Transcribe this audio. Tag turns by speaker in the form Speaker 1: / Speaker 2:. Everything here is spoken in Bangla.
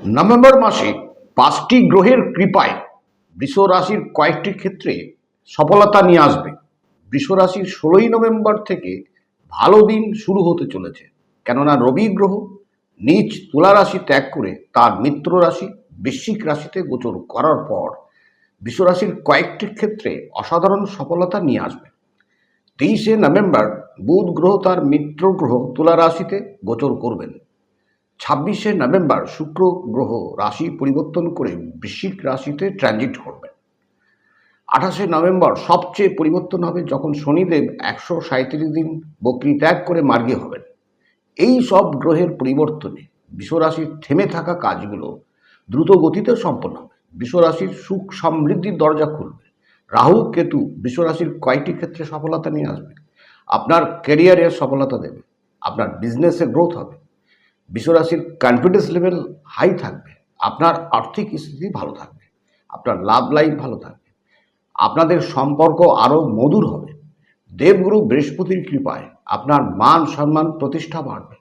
Speaker 1: নভেম্বর মাসে 5টি গ্রহের কৃপায় বৃষ রাশির কয়েকটি ক্ষেত্রে সফলতা নিয়ে আসবে। বৃষ রাশির 16ই নভেম্বর থেকে ভালো দিন শুরু হতে চলেছে, কেননা রবি গ্রহ নিজ তুলা রাশি ত্যাগ করে তার মিত্র রাশি বৃশ্চিক রাশিতে গোচর করার পর বৃষ রাশির কয়েকটি ক্ষেত্রে অসাধারণ সফলতা নিয়ে আসবে। 23শে নভেম্বর বুধ গ্রহ তার মিত্র গ্রহ তুলা রাশিতে গোচর করবেন। 26শে নভেম্বর শুক্র গ্রহ রাশি পরিবর্তন করে বৃশ্চিক রাশিতে ট্রানজিট করবেন। 28শে নভেম্বর সবচেয়ে পরিবর্তন হবে যখন শনিদেব 137 দিন বক্রী ত্যাগ করে মার্গী হবেন। এই সব গ্রহের পরিবর্তনে বৃষরাশির থেমে থাকা কাজগুলো দ্রুত গতিতে সম্পন্ন হবে। বৃষরাশির সুখ সমৃদ্ধির দরজা খুলবে। রাহু কেতু বৃষরাশির কয়টি ক্ষেত্রে সফলতা নিয়ে আসবে। আপনার ক্যারিয়ারে সফলতা দেবে, আপনার বিজনেসে গ্রোথ হবে, বৃষরাশির কনফিডেন্স লেভেল হাই থাকবে, আপনার আর্থিক স্থিতি ভালো থাকবে, আপনার লাভ লাইফ ভালো থাকবে, আপনাদের সম্পর্ক আরও মধুর হবে। দেবগুরু বৃহস্পতির কৃপায় আপনার মান সম্মান প্রতিষ্ঠা বাড়বে।